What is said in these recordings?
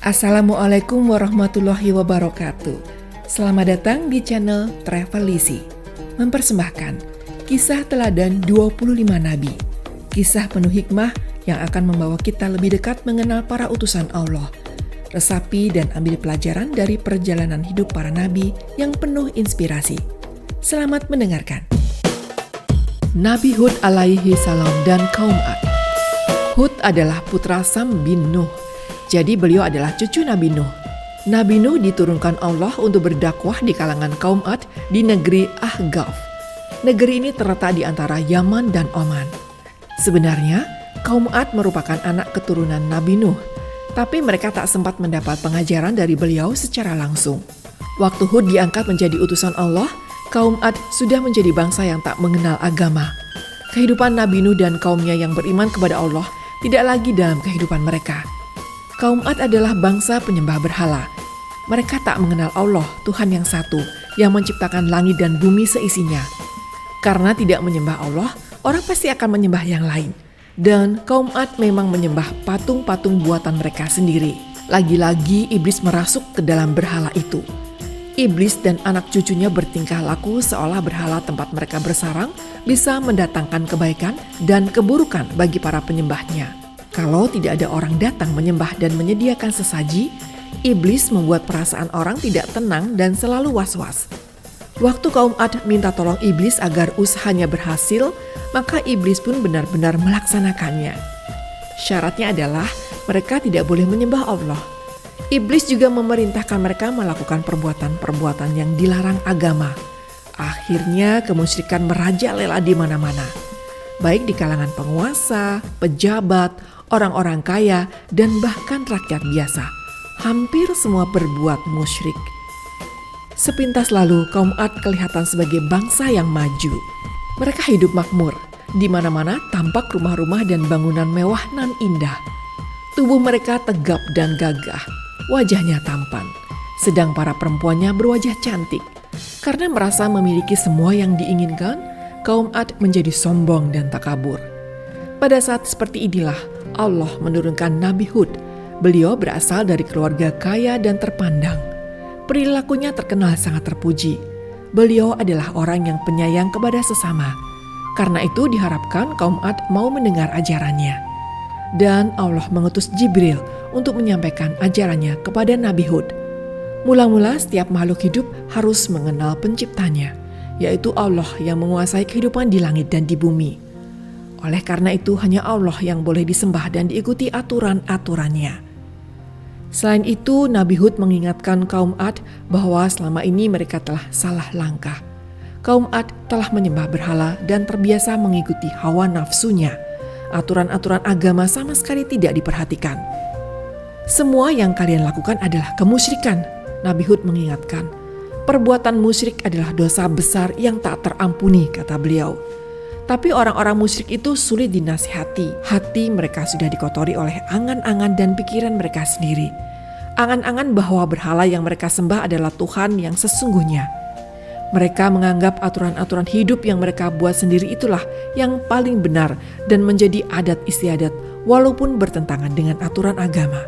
Assalamualaikum warahmatullahi wabarakatuh. Selamat datang di channel Travelisi. Mempersembahkan kisah teladan 25 nabi. Kisah penuh hikmah yang akan membawa kita lebih dekat mengenal para utusan Allah. Resapi dan ambil pelajaran dari perjalanan hidup para nabi yang penuh inspirasi. Selamat mendengarkan. Nabi Hud alaihi salam dan kaum Ad. Hud adalah putra Sam bin Nuh. Jadi beliau adalah cucu Nabi Nuh. Nabi Nuh diturunkan Allah untuk berdakwah di kalangan kaum Ad di negeri Ahqaf. Negeri ini terletak di antara Yaman dan Oman. Sebenarnya, kaum Ad merupakan anak keturunan Nabi Nuh, tapi mereka tak sempat mendapat pengajaran dari beliau secara langsung. Waktu Hud diangkat menjadi utusan Allah, kaum Ad sudah menjadi bangsa yang tak mengenal agama. Kehidupan Nabi Nuh dan kaumnya yang beriman kepada Allah tidak lagi dalam kehidupan mereka. Kaum Ad adalah bangsa penyembah berhala. Mereka tak mengenal Allah, Tuhan yang satu, yang menciptakan langit dan bumi seisinya. Karena tidak menyembah Allah, orang pasti akan menyembah yang lain. Dan kaum Ad memang menyembah patung-patung buatan mereka sendiri. Lagi-lagi iblis merasuk ke dalam berhala itu. Iblis dan anak cucunya bertingkah laku seolah berhala tempat mereka bersarang bisa mendatangkan kebaikan dan keburukan bagi para penyembahnya. Kalau tidak ada orang datang menyembah dan menyediakan sesaji, iblis membuat perasaan orang tidak tenang dan selalu was-was. Waktu kaum Ad minta tolong iblis agar usahanya berhasil, maka iblis pun benar-benar melaksanakannya. Syaratnya adalah mereka tidak boleh menyembah Allah. Iblis juga memerintahkan mereka melakukan perbuatan-perbuatan yang dilarang agama. Akhirnya kemusyrikan merajalela di mana-mana, baik di kalangan penguasa, pejabat, orang-orang kaya, dan bahkan rakyat biasa. Hampir semua berbuat musyrik. Sepintas lalu, kaum Ad kelihatan sebagai bangsa yang maju. Mereka hidup makmur. Di mana-mana tampak rumah-rumah dan bangunan mewah nan indah. Tubuh mereka tegap dan gagah. Wajahnya tampan. Sedang para perempuannya berwajah cantik. Karena merasa memiliki semua yang diinginkan, kaum Ad menjadi sombong dan takabur. Pada saat seperti inilah Allah menurunkan Nabi Hud. Beliau berasal dari keluarga kaya dan terpandang. Perilakunya terkenal sangat terpuji. Beliau adalah orang yang penyayang kepada sesama. Karena itu diharapkan kaum Ad mau mendengar ajarannya. Dan Allah mengutus Jibril untuk menyampaikan ajarannya kepada Nabi Hud. Mula-mula setiap makhluk hidup harus mengenal penciptanya, yaitu Allah yang menguasai kehidupan di langit dan di bumi. Oleh karena itu hanya Allah yang boleh disembah dan diikuti aturan-aturannya. Selain itu Nabi Hud mengingatkan kaum Ad bahwa selama ini mereka telah salah langkah. Kaum Ad telah menyembah berhala dan terbiasa mengikuti hawa nafsunya. Aturan-aturan agama sama sekali tidak diperhatikan. Semua yang kalian lakukan adalah kemusyrikan, Nabi Hud mengingatkan. Perbuatan musyrik adalah dosa besar yang tak terampuni, kata beliau. Tapi orang-orang musyrik itu sulit dinasihati. Hati mereka sudah dikotori oleh angan-angan dan pikiran mereka sendiri. Angan-angan bahwa berhala yang mereka sembah adalah Tuhan yang sesungguhnya. Mereka menganggap aturan-aturan hidup yang mereka buat sendiri itulah yang paling benar dan menjadi adat istiadat walaupun bertentangan dengan aturan agama.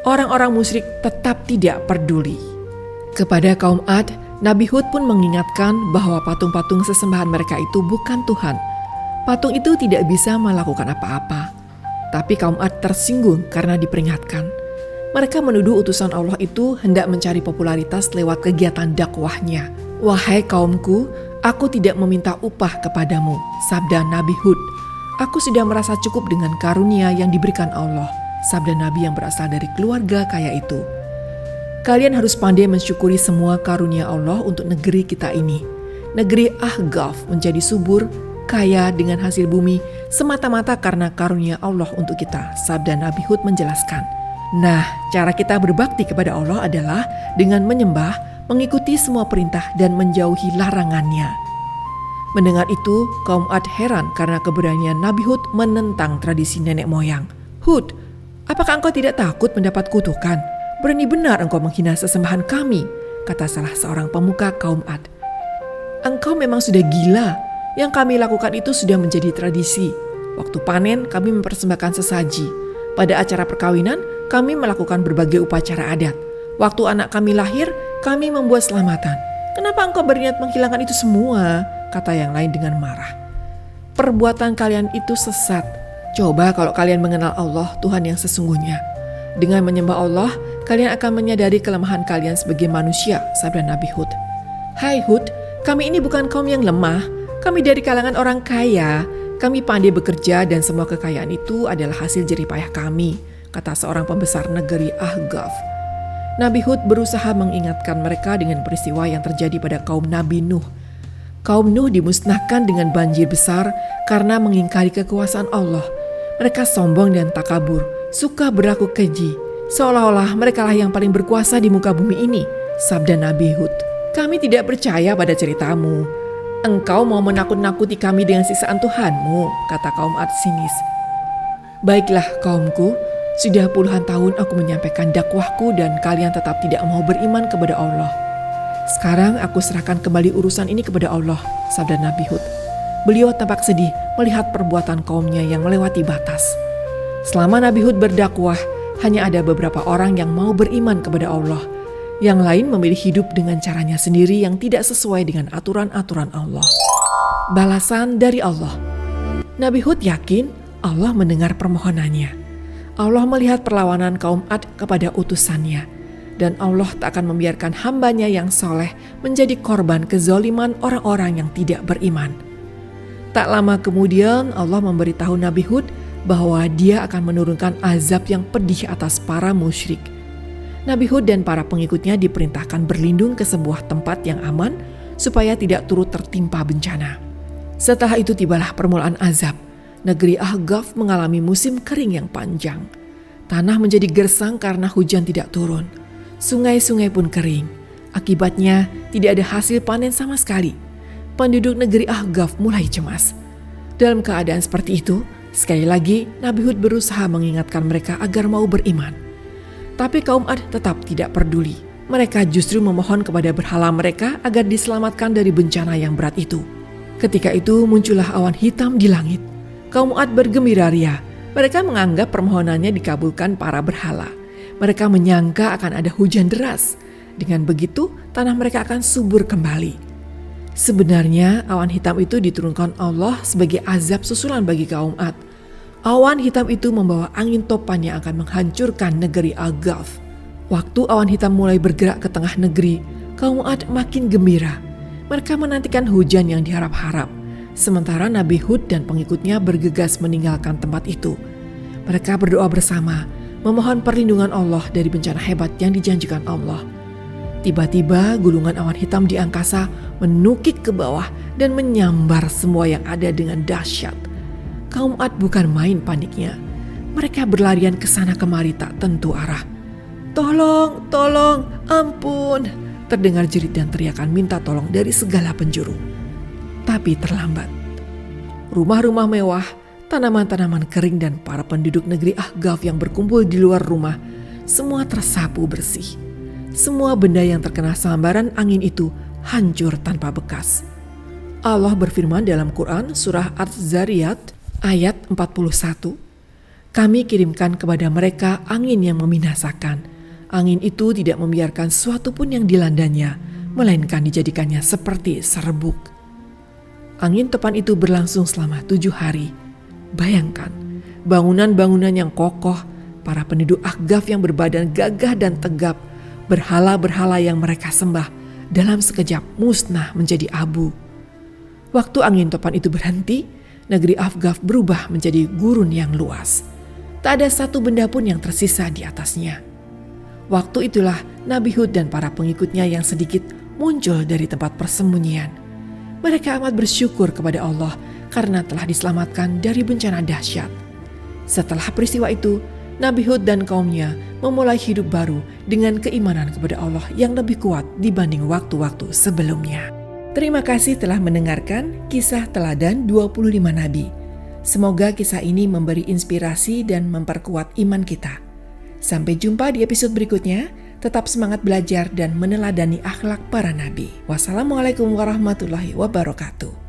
Orang-orang musyrik tetap tidak peduli. Kepada kaum Ad, Nabi Hud pun mengingatkan bahwa patung-patung sesembahan mereka itu bukan Tuhan. Patung itu tidak bisa melakukan apa-apa. Tapi kaum Ad tersinggung karena diperingatkan. Mereka menuduh utusan Allah itu hendak mencari popularitas lewat kegiatan dakwahnya. Wahai kaumku, aku tidak meminta upah kepadamu, sabda Nabi Hud. Aku sudah merasa cukup dengan karunia yang diberikan Allah, sabda Nabi yang berasal dari keluarga kaya itu. Kalian harus pandai mensyukuri semua karunia Allah untuk negeri kita ini. Negeri Ahqaf menjadi subur, kaya dengan hasil bumi, semata-mata karena karunia Allah untuk kita, sabda Nabi Hud menjelaskan. Nah, cara kita berbakti kepada Allah adalah dengan menyembah, mengikuti semua perintah dan menjauhi larangannya. Mendengar itu, kaum Ad heran karena keberanian Nabi Hud menentang tradisi nenek moyang. Hud, apakah engkau tidak takut mendapat kutukan? Berani benar engkau menghina sesembahan kami, kata salah seorang pemuka kaum Ad. Engkau memang sudah gila, yang kami lakukan itu sudah menjadi tradisi. Waktu panen kami mempersembahkan sesaji. Pada acara perkawinan, kami melakukan berbagai upacara adat. Waktu anak kami lahir, kami membuat selamatan. Kenapa engkau berniat menghilangkan itu semua? Kata yang lain dengan marah. Perbuatan kalian itu sesat. Coba kalau kalian mengenal Allah, Tuhan yang sesungguhnya. Dengan menyembah Allah, kalian akan menyadari kelemahan kalian sebagai manusia, sabda Nabi Hud. Hai Hud, kami ini bukan kaum yang lemah. Kami dari kalangan orang kaya. Kami pandai bekerja dan semua kekayaan itu adalah hasil jerih payah kami, kata seorang pembesar negeri Ahqaf. Nabi Hud berusaha mengingatkan mereka dengan peristiwa yang terjadi pada kaum Nabi Nuh. Kaum Nuh dimusnahkan dengan banjir besar karena mengingkari kekuasaan Allah. Mereka sombong dan takabur, suka berlaku keji, seolah-olah merekalah yang paling berkuasa di muka bumi ini, sabda Nabi Hud. Kami tidak percaya pada ceritamu. Engkau mau menakut-nakuti kami dengan siksaan Tuhanmu, kata kaum Ad sinis. Baiklah kaumku, sudah puluhan tahun aku menyampaikan dakwahku dan kalian tetap tidak mau beriman kepada Allah. Sekarang aku serahkan kembali urusan ini kepada Allah, sabda Nabi Hud. Beliau tampak sedih melihat perbuatan kaumnya yang melewati batas. Selama Nabi Hud berdakwah, hanya ada beberapa orang yang mau beriman kepada Allah. Yang lain memilih hidup dengan caranya sendiri yang tidak sesuai dengan aturan-aturan Allah. Balasan dari Allah. Nabi Hud yakin Allah mendengar permohonannya. Allah melihat perlawanan kaum Ad kepada utusannya. Dan Allah tak akan membiarkan hambanya yang soleh menjadi korban kezoliman orang-orang yang tidak beriman. Tak lama kemudian Allah memberitahu Nabi Hud bahwa dia akan menurunkan azab yang pedih atas para musyrik. Nabi Hud dan para pengikutnya diperintahkan berlindung ke sebuah tempat yang aman supaya tidak turut tertimpa bencana. Setelah itu tibalah permulaan azab. Negeri Ahqaf mengalami musim kering yang panjang. Tanah menjadi gersang karena hujan tidak turun. Sungai-sungai pun kering. Akibatnya tidak ada hasil panen sama sekali. Penduduk negeri Ahqaf mulai cemas. Dalam keadaan seperti itu, sekali lagi Nabi Hud berusaha mengingatkan mereka agar mau beriman. Tapi kaum Ad tetap tidak peduli. Mereka justru memohon kepada berhala mereka agar diselamatkan dari bencana yang berat itu. Ketika itu muncullah awan hitam di langit. Kaum Ad bergembira ria. Mereka menganggap permohonannya dikabulkan para berhala. Mereka menyangka akan ada hujan deras. Dengan begitu, tanah mereka akan subur kembali. Sebenarnya awan hitam itu diturunkan Allah sebagai azab susulan bagi kaum Ad. Awan hitam itu membawa angin topan yang akan menghancurkan negeri Ahqaf. Waktu awan hitam mulai bergerak ke tengah negeri, kaum Ad makin gembira. Mereka menantikan hujan yang diharap-harap. Sementara Nabi Hud dan pengikutnya bergegas meninggalkan tempat itu. Mereka berdoa bersama, memohon perlindungan Allah dari bencana hebat yang dijanjikan Allah. Tiba-tiba gulungan awan hitam di angkasa menukik ke bawah dan menyambar semua yang ada dengan dahsyat. Kaum Ad bukan main paniknya. Mereka berlarian ke sana kemari tak tentu arah. Tolong, tolong, ampun. Terdengar jerit dan teriakan minta tolong dari segala penjuru. Tapi terlambat. Rumah-rumah mewah, tanaman-tanaman kering dan para penduduk negeri Ahqaf yang berkumpul di luar rumah, semua tersapu bersih. Semua benda yang terkena sambaran angin itu hancur tanpa bekas. Allah berfirman dalam Quran surah Az-Zariyat ayat 41. Kami kirimkan kepada mereka angin yang membinasakan. Angin itu tidak membiarkan sesuatu pun yang dilandanya, melainkan dijadikannya seperti serbuk. Angin topan itu berlangsung selama 7 hari. Bayangkan, bangunan-bangunan yang kokoh, para penduduk Ahqaf yang berbadan gagah dan tegap, berhala-berhala yang mereka sembah dalam sekejap musnah menjadi abu. Waktu angin topan itu berhenti, negeri Ahqaf berubah menjadi gurun yang luas. Tak ada satu benda pun yang tersisa di atasnya. Waktu itulah Nabi Hud dan para pengikutnya yang sedikit muncul dari tempat persembunyian. Mereka amat bersyukur kepada Allah karena telah diselamatkan dari bencana dahsyat. Setelah peristiwa itu, Nabi Hud dan kaumnya memulai hidup baru dengan keimanan kepada Allah yang lebih kuat dibanding waktu-waktu sebelumnya. Terima kasih telah mendengarkan kisah teladan 25 Nabi. Semoga kisah ini memberi inspirasi dan memperkuat iman kita. Sampai jumpa di episode berikutnya. Tetap semangat belajar dan meneladani akhlak para nabi. Wassalamualaikum warahmatullahi wabarakatuh.